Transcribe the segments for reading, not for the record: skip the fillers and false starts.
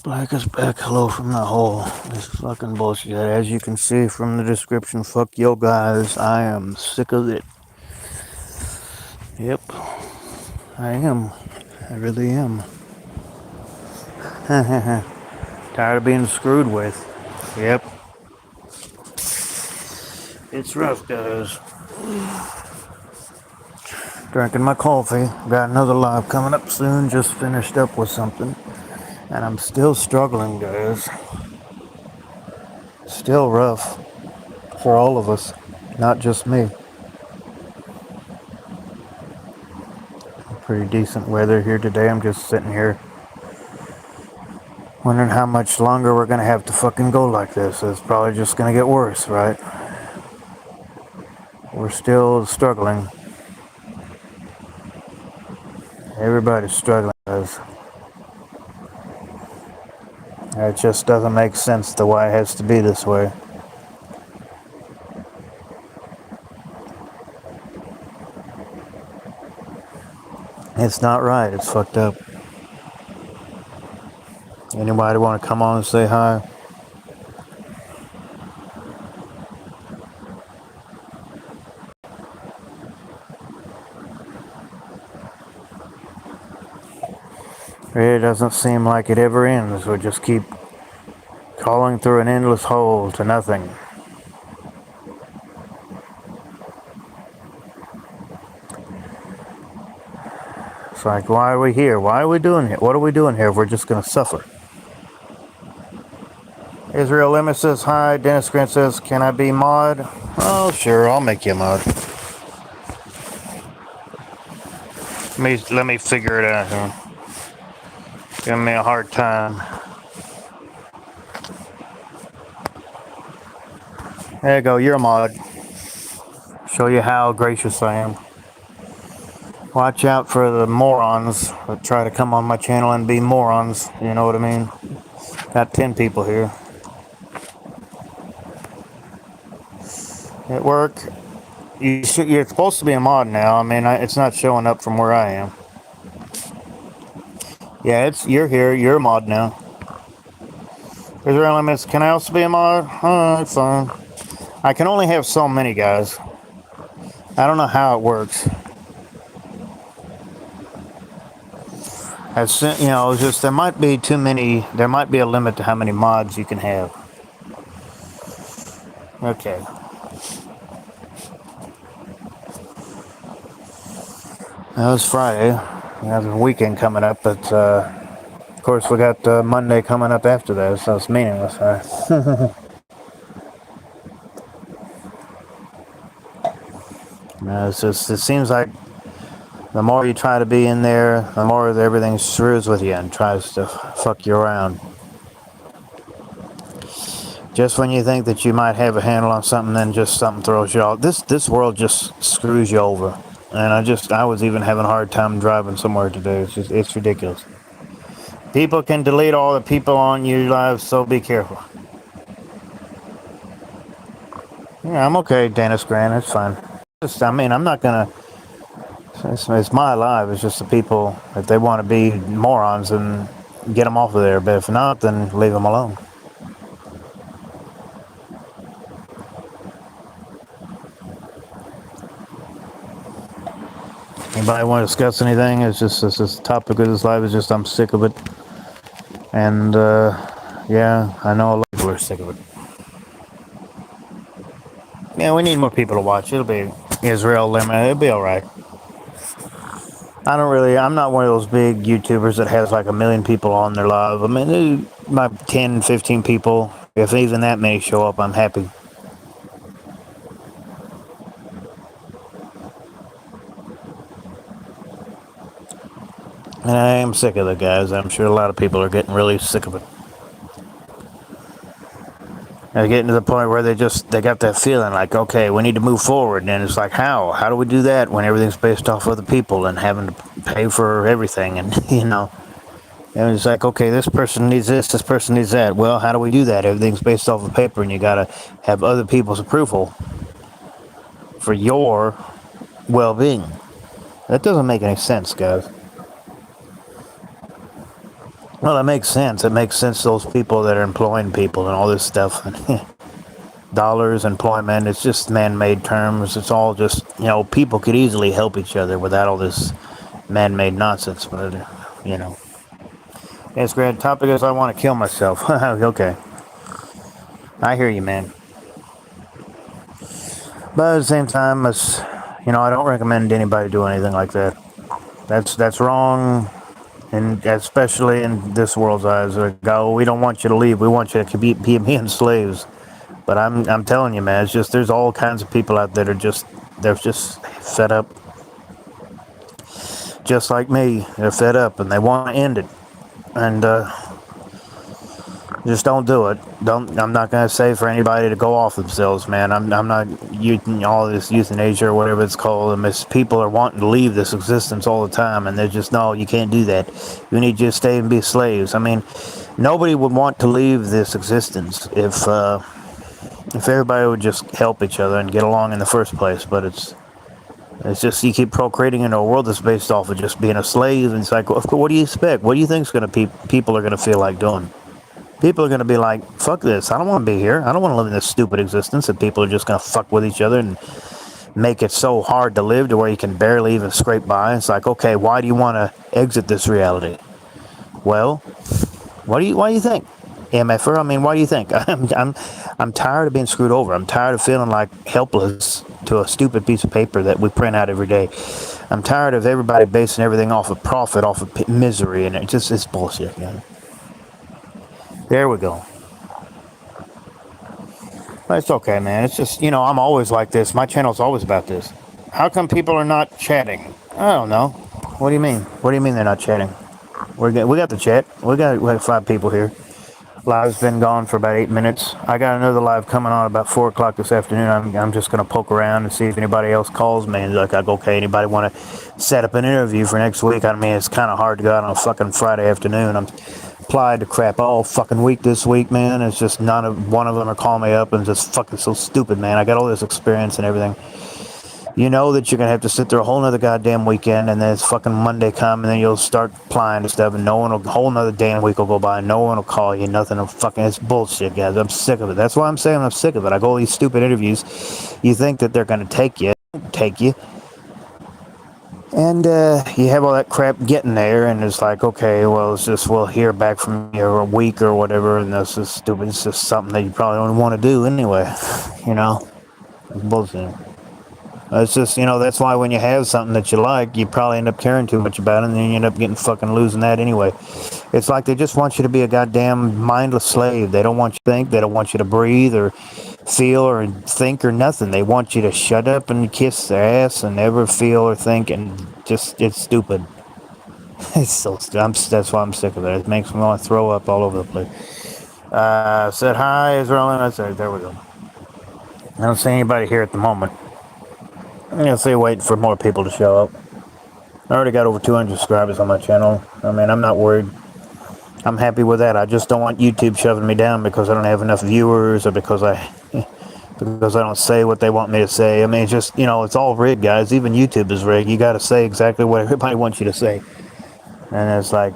Black is back. Hello from the hole. This is fucking bullshit. As you can see from the description, fuck yo guys. I am sick of it. Yep, I am. I really am. Tired of being screwed with. Yep, it's rough, guys. Drinking my coffee. Got another live coming up soon. Just finished up with something. And I'm still struggling, guys. Still rough. For all of us. Not just me. Pretty decent weather here today. I'm just sitting here wondering how much longer we're gonna have to fucking go like this. It's probably just gonna get worse, right? We're still struggling. Everybody's struggling, guys. It just doesn't make sense the why it has to be this way. It's not right. It's fucked up. Anybody want to come on and say hi? It doesn't seem like it ever ends. We just keep calling through an endless hole to nothing. It's like, why are we here? Why are we doing it? What are we doing here if we're just gonna suffer? Israel Limit says hi. Dennis Grant says, can I be mod? Oh, sure, I'll make you a mod. Let me figure it out here. Give me a hard time. There you go, you're a mod. Show you how gracious I am. Watch out for the morons that try to come on my channel and be morons. You know what I mean? Got 10 people here. At work, you're supposed to be a mod now. I mean, it's not showing up from where I am. Yeah, you're here. You're a mod now. Israel Limits, can I also be a mod? Alright, fine. I can only have so many guys. I don't know how it works. It's just there might be too many. There might be a limit to how many mods you can have. Okay. That was Friday. We have the weekend coming up, but of course we got Monday coming up after that, so it's meaningless, right? It seems like the more you try to be in there, the more everything screws with you and tries to fuck you around. Just when you think that you might have a handle on something, then just something throws you off. This world just screws you over. And I was even having a hard time driving somewhere today. It's ridiculous. People can delete all the people on your lives, so be careful. Yeah, I'm okay, Dennis Grant. It's fine. I'm not gonna. It's my life. It's just the people. If they want to be morons, then get them off of there. But if not, then leave them alone. Anybody want to discuss anything? It's just this topic of this life is just I'm sick of it, and yeah, I know a lot of people are sick of it. Yeah, we need more people to watch. It'll be Israel Limit. It'll be all right. I'm not one of those big YouTubers that has like 1 million people on their live. I mean, about 10, 15 people. If even that many show up, I'm happy. And I am sick of it, guys. I'm sure a lot of people are getting really sick of it. They're getting to the point where they got that feeling like, okay, we need to move forward. And it's like, how? How do we do that when everything's based off other people and having to pay for everything? And, and it's like, okay, this person needs this person needs that. Well, how do we do that? Everything's based off of paper and you got to have other people's approval for your well-being. That doesn't make any sense, guys. Well, it makes sense. It makes sense. Those people that are employing people and all this stuff, and dollars, employment. It's just man-made terms. It's all just people could easily help each other without all this man-made nonsense. But yes, great topic is I want to kill myself. Okay, I hear you, man. But at the same time, I don't recommend anybody do anything like that. That's wrong, and especially in this world's eyes. Go, we don't want you to leave. We want you to be being slaves. But I'm telling you, man, it's just there's all kinds of people out there that they're just fed up, just like me. They're fed up and they want to end it, and just don't do it. Don't. I'm not gonna say for anybody to go off themselves, man. I'm not using all this euthanasia or whatever it's called. And people are wanting to leave this existence all the time, and they're just no, you can't do that. You need to just stay and be slaves. I mean, nobody would want to leave this existence if everybody would just help each other and get along in the first place. But it's just you keep procreating into a world that's based off of just being a slave, and it's like, what do you expect? What do you think people are gonna feel like doing? People are gonna be like, fuck this. I don't want to be here. I don't want to live in this stupid existence. And people are just gonna fuck with each other and make it so hard to live to where you can barely even scrape by. It's like, okay, why do you want to exit this reality? Well, why do you think? MFer, I mean, why do you think? I'm tired of being screwed over. I'm tired of feeling like helpless to a stupid piece of paper that we print out every day. I'm tired of everybody basing everything off of profit, off of misery, and it's bullshit, man. There we go. But it's okay, man. It's just, I'm always like this. My channel's always about this. How come people are not chatting? I don't know. What do you mean? What do you mean they're not chatting? We got the chat. We got 5 people here. Live's been gone for about 8 minutes. I got another live coming on about 4 o'clock this afternoon. I'm just going to poke around and see if anybody else calls me. And like, okay, anybody want to set up an interview for next week? I mean, it's kind of hard to go out on a fucking Friday afternoon. I'm applied to crap all fucking week this week, man. It's just one of them are calling me up and just fucking so stupid, man. I got all this experience and everything. You know that you're going to have to sit there a whole nother goddamn weekend, and then it's fucking Monday come, and then you'll start applying to stuff, and a whole nother damn week will go by, and no one will call you, nothing will fucking, it's bullshit, guys. I'm sick of it. That's why I'm saying I'm sick of it. I go all these stupid interviews. You think that they're going to take you, and you have all that crap getting there, and it's like, okay, well, it's just, we'll hear back from you a week or whatever, and that's just stupid. It's just something that you probably don't want to do anyway, It's bullshit. It's just, that's why when you have something that you like, you probably end up caring too much about it, and then you end up losing that anyway. It's like they just want you to be a goddamn mindless slave. They don't want you to think. They don't want you to breathe or feel or think or nothing. They want you to shut up and kiss their ass and never feel or think, and just, it's stupid. It's so stupid. That's why I'm sick of it. It makes me want to throw up all over the place. Said hi, Israel, and I said, there we go. I don't see anybody here at the moment. I'm going to say waiting for more people to show up. I already got over 200 subscribers on my channel. I mean, I'm not worried. I'm happy with that. I just don't want YouTube shoving me down because I don't have enough viewers or because I don't say what they want me to say. I mean, it's just, it's all rigged, guys. Even YouTube is rigged. You got to say exactly what everybody wants you to say. And it's like,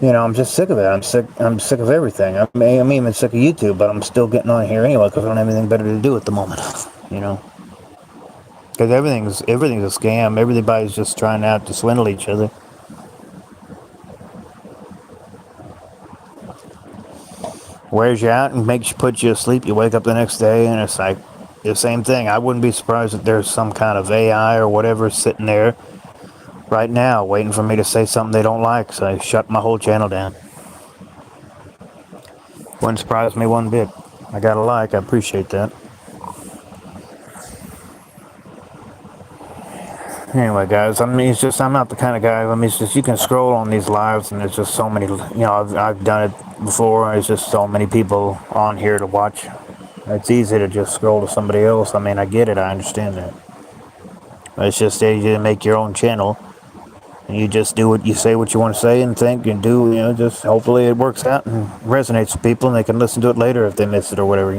I'm just sick of it. I'm sick of everything. I'm even sick of YouTube, but I'm still getting on here anyway because I don't have anything better to do at the moment, Because everything's a scam. Everybody's just trying out to swindle each other. Wears you out and put you asleep. You wake up the next day and it's like the same thing. I wouldn't be surprised if there's some kind of AI or whatever sitting there right now waiting for me to say something they don't like, so I shut my whole channel down. Wouldn't surprise me one bit. I got a like. I appreciate that. Anyway, guys, I mean, it's just, I'm not the kind of guy, I mean, it's just, you can scroll on these lives and there's just so many, I've done it before, there's just so many people on here to watch. It's easy to just scroll to somebody else. I mean, I get it, I understand that. But it's just easy to make your own channel, and you just do what you say, what you want to say and think and do, just hopefully it works out and resonates with people and they can listen to it later if they miss it or whatever,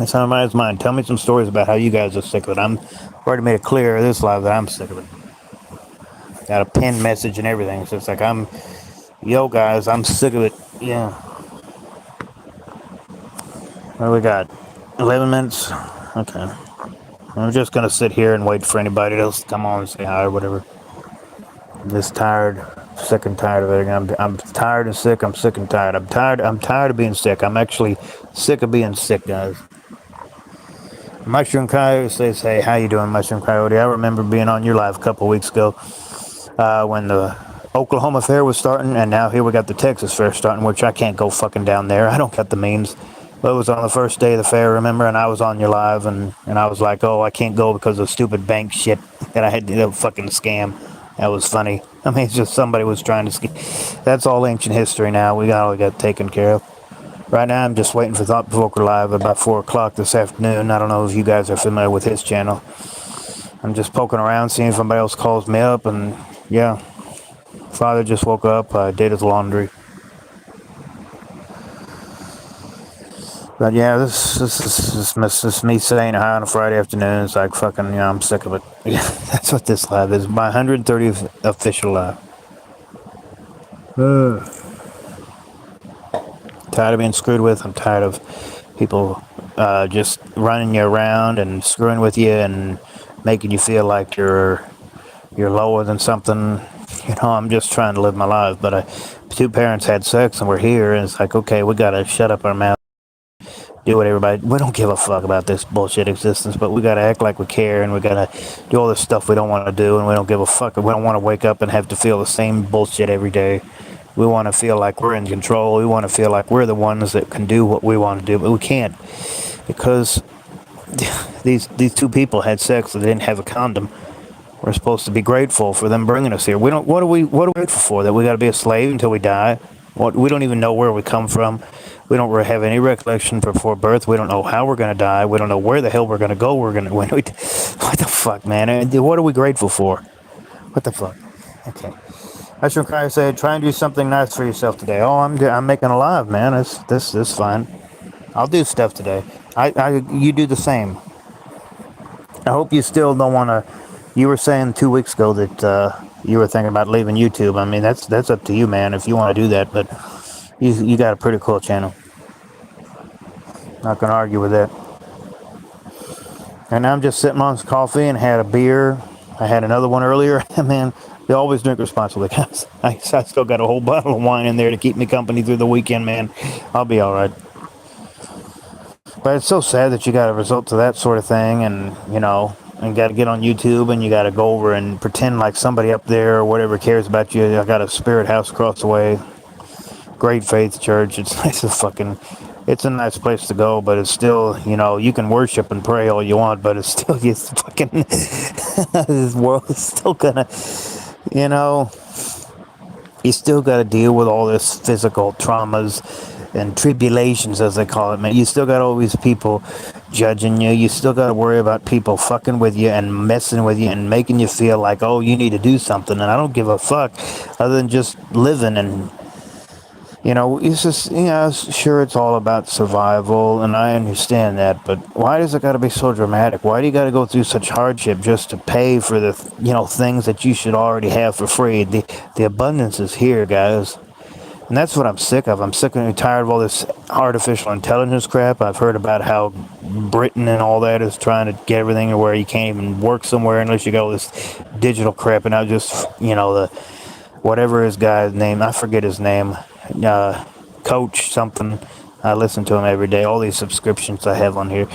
That's how mine's mine. Tell me some stories about how you guys are sick of it. I'm already made it clear this live that I'm sick of it. Got a pinned message and everything. So it's like yo guys, I'm sick of it. Yeah. What do we got? 11 minutes? Okay. I'm just gonna sit here and wait for anybody else to come on and say hi or whatever. I'm just tired, sick and tired of it. I'm tired and sick. I'm sick and tired. I'm tired of being sick. I'm actually sick of being sick, guys. Mushroom Coyote says, "Hey, how you doing, Mushroom Coyote? I remember being on your live a couple weeks ago when the Oklahoma Fair was starting, and now here we got the Texas Fair starting, which I can't go fucking down there. I don't got the means. But it was on the first day of the fair, remember? And I was on your live, and I was like, oh, I can't go because of stupid bank shit that I had to do, fucking scam. That was funny. I mean, it's just somebody was trying to scam. That's all ancient history now. We all got taken care of. Right now, I'm just waiting for Thought Provoker Live about 4 o'clock this afternoon. I don't know if you guys are familiar with his channel. I'm just poking around, seeing if somebody else calls me up, and yeah. Father just woke up, did his laundry. But yeah, this is me saying hi on a Friday afternoon. It's like fucking, I'm sick of it. That's what this live is. My 130th official live. Tired of being screwed with. I'm tired of people just running you around and screwing with you and making you feel like you're lower than something. I'm just trying to live my life. But two parents had sex and we're here, and it's like, okay, we gotta shut up our mouth. Do what everybody. We don't give a fuck about this bullshit existence, but we gotta act like we care, and we gotta do all this stuff we don't want to do, and we don't give a fuck. We don't want to wake up and have to feel the same bullshit every day. We want to feel like we're in control. We want to feel like we're the ones that can do what we want to do, but we can't because these two people had sex that didn't have a condom. We're supposed to be grateful for them bringing us here. We don't. What are we grateful for? That we got to be a slave until we die? We don't even know where we come from. We don't have any recollection before birth. We don't know how we're going to die. We don't know where the hell we're going to go. What the fuck, man? What are we grateful for? What the fuck? Okay. Mushroom Kai said, try and do something nice for yourself today. Oh, I'm making a live, man. This is fine. I'll do stuff today. You do the same. I hope you still don't want to. You were saying 2 weeks ago that you were thinking about leaving YouTube. I mean, that's up to you, man, if you want to do that. But you got a pretty cool channel. Not gonna argue with that. And now I'm just sitting on some coffee and had a beer. I had another one earlier. Man, you always drink responsibly, guys. I still got a whole bottle of wine in there to keep me company through the weekend, man. I'll be all right. But it's so sad that you got a result to that sort of thing, and and got to get on YouTube, and you got to go over and pretend like somebody up there or whatever cares about you. I got a spirit house across the way. Great Faith Church. It's nice to fucking. It's a nice place to go, but it's still, you can worship and pray all you want, but it's still, it's fucking, this world is still gonna, you still got to deal with all this physical traumas and tribulations, as they call it, man. You still got all these people judging you. You still got to worry about people fucking with you and messing with you and making you feel like, oh, you need to do something. And I don't give a fuck other than just living and, it's just, sure, it's all about survival, and I understand that, but why does it got to be so dramatic? Why do you got to go through such hardship just to pay for the, things that you should already have for free? The abundance is here, guys. And that's what I'm sick of. I'm sick and tired of all this artificial intelligence crap. I've heard about how Britain and all that is trying to get everything to where you can't even work somewhere unless you got all this digital crap, and I just, the whatever his guy's name, I forget his name, Coach something. I listen to him every day. All these subscriptions I have on here.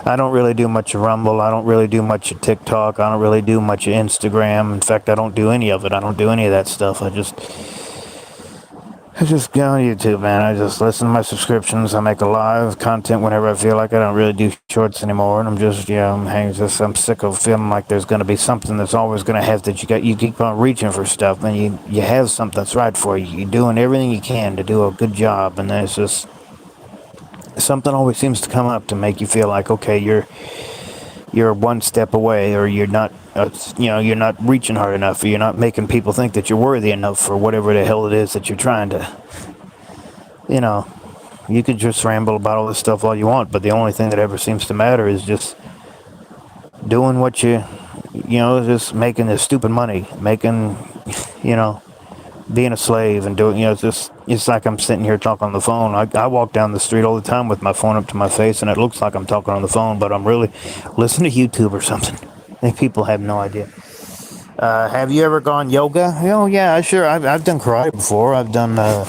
I don't really do much of Rumble. I don't really do much of TikTok. I don't really do much of Instagram. In fact, I don't do any of it. I don't do any of that stuff. I just go on YouTube, man. I just listen to my subscriptions. I make a live content whenever I feel like it. I don't really do shorts anymore. And I'm just, I'm sick of feeling like there's going to be something that's always going to have that you keep on reaching for stuff, and you have something that's right for you. You're doing everything you can to do a good job, and then it's just something always seems to come up to make you feel like, okay, you're one step away, or you're not, you're not reaching hard enough, or you're not making people think that you're worthy enough for whatever the hell it is that you're trying to, You could just ramble about all this stuff all you want, but the only thing that ever seems to matter is just doing what just making this stupid money, making, you know, being a slave and doing, it's like I'm sitting here talking on the phone. I walk down the street all the time with my phone up to my face, and it looks like I'm talking on the phone, but I'm really listening to YouTube or something. I think people have no idea. Have you ever gone yoga? Oh yeah, sure. I've done karate before. I've done a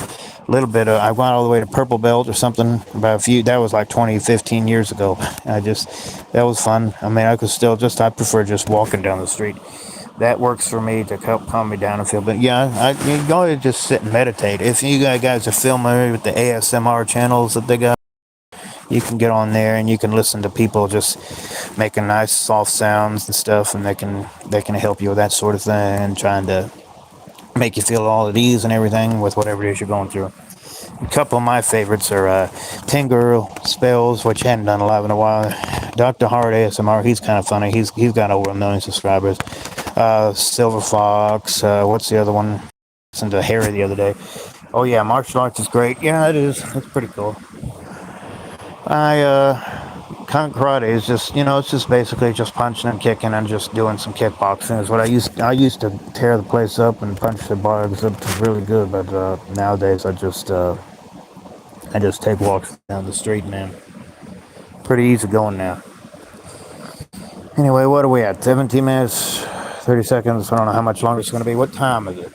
little bit of. I went all the way to purple belt or something. About a few. That was like 20, 15 years ago. That was fun. I mean, I could still just. I prefer just walking down the street. That works for me to help calm me down and feel. But yeah, you go to just sit and meditate. If you guys are familiar with the ASMR channels that they got, you can get on there and you can listen to people just making nice soft sounds and stuff, and they can help you with that sort of thing and trying to make you feel all at ease and everything with whatever it is you're going through. A couple of my favorites are Tingle Spells, which I hadn't done live in a while. Dr. Hard ASMR, he's kind of funny. He's got over 1 million subscribers. Silver Fox, what's the other one? Listened to Harry the other day. Oh yeah, martial arts is great. Yeah, it is. It's pretty cool. Karate is just, it's just basically just punching and kicking and just doing some kickboxing is what I used to tear the place up and punch the bars up to really good, but nowadays I just take walks down the street, man. Pretty easy going now. Anyway, what are we at? 17 minutes, 30 seconds. I don't know how much longer it's going to be. What time is it?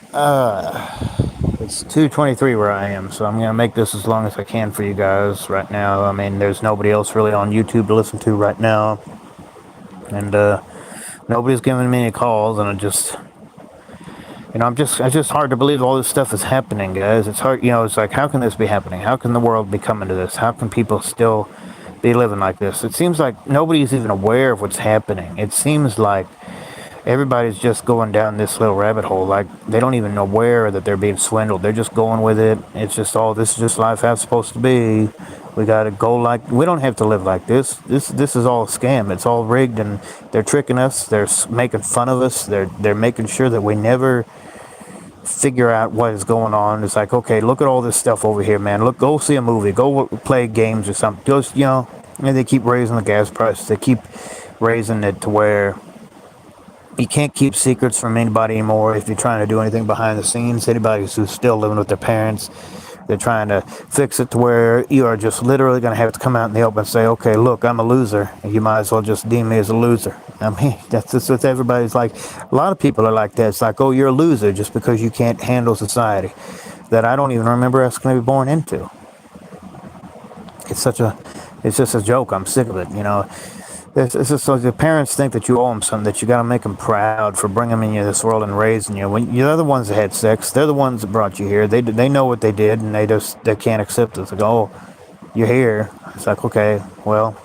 It's 2:23 where I am, so I'm going to make this as long as I can for you guys right now. I mean, there's nobody else really on YouTube to listen to right now, and nobody's giving me any calls, and it's just hard to believe all this stuff is happening, guys. It's hard, it's like, how can this be happening? How can the world be coming to this? How can people still be living like this? It seems like nobody's even aware of what's happening. It seems like everybody's just going down this little rabbit hole. Like, they don't even know aware that they're being swindled. They're just going with it. It's just, this is just life how it's supposed to be. We got to go we don't have to live like this. This is all a scam. It's all rigged, and they're tricking us. They're making fun of us. They're making sure that we never figure out what is going on. It's like, okay, look at all this stuff over here, man. Look, go see a movie. Go play games or something. Just, and they keep raising the gas prices. They keep raising it to where you can't keep secrets from anybody anymore if you're trying to do anything behind the scenes. Anybody who's still living with their parents, they're trying to fix it to where you are just literally going to have to come out in the open and say, okay, look, I'm a loser. You might as well just deem me as a loser. I mean, that's just what everybody's like. A lot of people are like that. It's like, oh, you're a loser just because you can't handle society that I don't even remember us going to be born into. It's just a joke. I'm sick of it, It's just so the parents think that you owe them something, that you got to make them proud for bringing them into this world and raising you. When you're the ones that had sex, they're the ones that brought you here. They know what they did, and they can't accept it. It's like, oh, you're here. It's like, okay, well,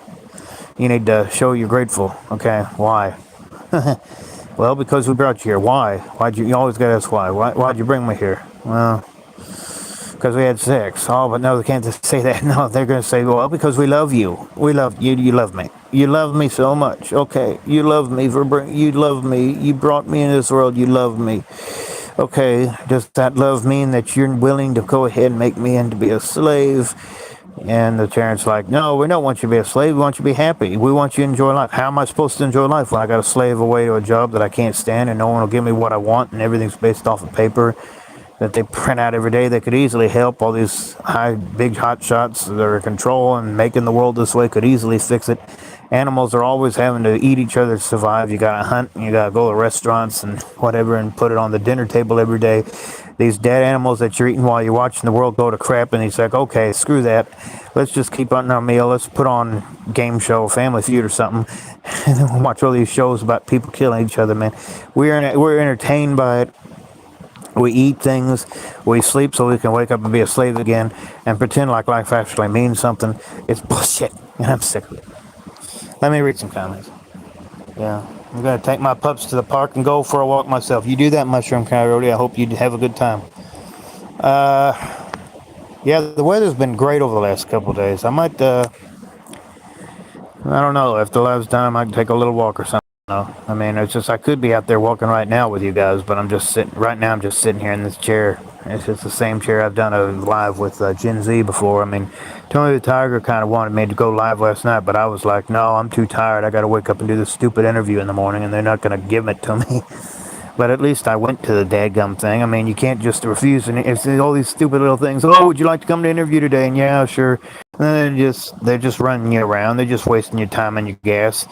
you need to show you're grateful. Okay, why? Well, because we brought you here. Why? You always got to ask why. Why'd you bring me here? Well, because we had sex. Oh, but no, they can't just say that. No, they're going to say, well, because we love you. We love you. You love me. You love me so much. Okay, you love me you love me. You brought me into this world. You love me. Okay, does that love mean that you're willing to go ahead and make me into be a slave? And the parents like, no, we don't want you to be a slave. We want you to be happy. We want you to enjoy life. How am I supposed to enjoy life when I got to slave away to a job that I can't stand and no one will give me what I want and everything's based off of paper that they print out every day? They could easily help. All these big hot shots that are in control and making the world this way could easily fix it. Animals are always having to eat each other to survive. You gotta hunt and you gotta go to restaurants and whatever and put it on the dinner table every day. These dead animals that you're eating while you're watching the world go to crap, and he's like, okay, screw that. Let's just keep hunting our meal. Let's put on game show, Family Feud or something, and then we'll watch all these shows about people killing each other, man. We're entertained by it. We eat things, we sleep so we can wake up and be a slave again and pretend like life actually means something. It's bullshit, and I'm sick of it. Let me read some comments. Yeah, I'm going to take my pups to the park and go for a walk myself. You do that, Mushroom Coyote. I hope you have a good time. Yeah, the weather's been great over the last couple of days. I might, I don't know, if the last time I can take a little walk or something. No, I mean, it's just I could be out there walking right now with you guys, but I'm just sitting here in this chair It's just the same chair. I've done a live with Gen Z before. I mean, Tony the Tiger kind of wanted me to go live last night, but I was like, no, I'm too tired. I got to wake up and do this stupid interview in the morning, and they're not going to give it to me. But at least I went to the dadgum thing. I mean, you can't just refuse. And it's all these stupid little things. Oh, would you like to come to interview today? And yeah, sure. And they're just running you around. They're just wasting your time and your gas.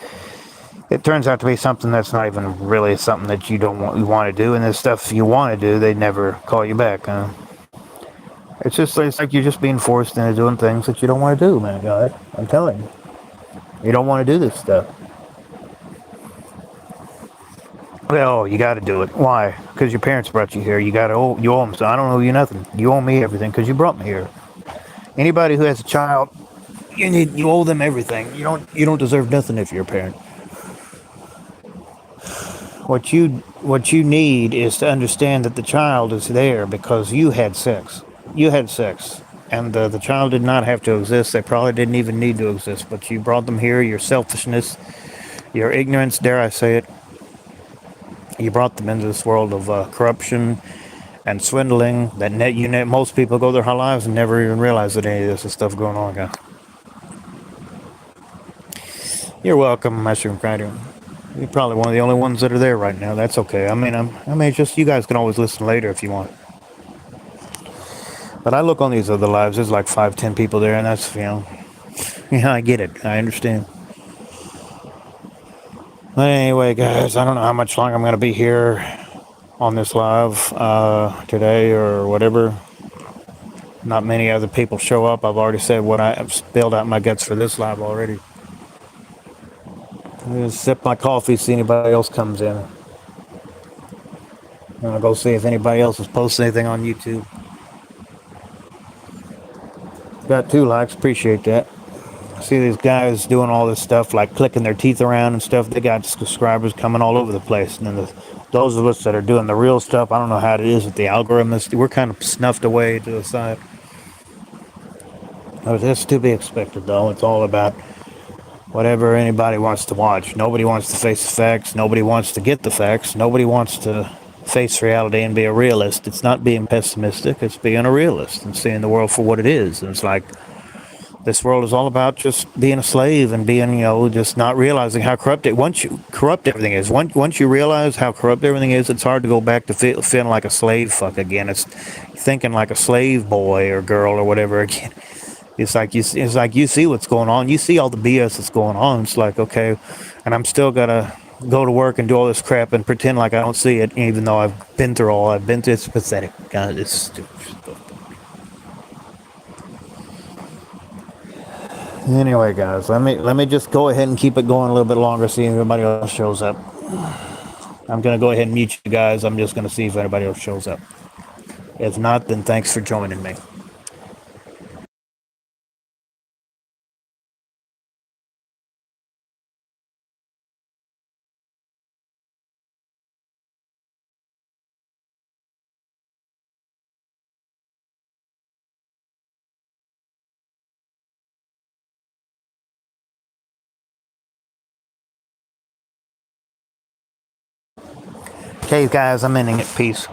It turns out to be something that's not even really something that you want to do. And the stuff you want to do, they never call you back. It's like you're just being forced into doing things that you don't want to do, man. God, I'm telling you, you don't want to do this stuff. Well, you got to do it. Why? Because your parents brought you here. You owe them. So I don't owe you nothing. You owe me everything because you brought me here. Anybody who has a child, you owe them everything. You don't deserve nothing if you're a parent. What you need is to understand that the child is there because you had sex. You had sex. And the child did not have to exist. They probably didn't even need to exist. But you brought them here. Your selfishness, your ignorance, dare I say it, you brought them into this world of corruption and swindling that most people go their whole lives and never even realize that any of this is stuff going on, guys. You're welcome, Mushroom Crider. You're probably one of the only ones that are there right now. That's okay. I mean, just you guys can always listen later if you want. But I look on these other lives. There's like 5, 10 people there, and that's yeah, I get it. I understand. But anyway, guys, I don't know how much longer I'm gonna be here on this live today or whatever. Not many other people show up. I've already said what I've spilled out my guts for this live already. I'm gonna sip my coffee, see anybody else comes in. And I'll go see if anybody else has posted anything on YouTube. Got 2 likes, appreciate that. I see these guys doing all this stuff, like clicking their teeth around and stuff. They got subscribers coming all over the place. And then those of us that are doing the real stuff, I don't know how it is with the algorithm. We're kind of snuffed away to the side. That's to be expected, though. It's all about whatever anybody wants to watch. Nobody wants to face the facts. Nobody wants to get the facts. Nobody wants to face reality and be a realist. It's not being pessimistic. It's being a realist and seeing the world for what it is. And it's like this world is all about just being a slave and being, just not realizing how corrupt corrupt everything is. Once you realize how corrupt everything is, it's hard to go back to feeling like a slave fuck again. It's thinking like a slave boy or girl or whatever again. It's like you see what's going on. You see all the BS that's going on. It's like, okay, and I'm still gonna go to work and do all this crap and pretend like I don't see it, even though I've been through all I've been through. It's pathetic. God, it's stupid. Anyway, guys, let me just go ahead and keep it going a little bit longer, see if anybody else shows up. I'm gonna go ahead and mute you guys. I'm just gonna see if anybody else shows up. If not, then thanks for joining me. Okay, guys, I'm ending it. Peace.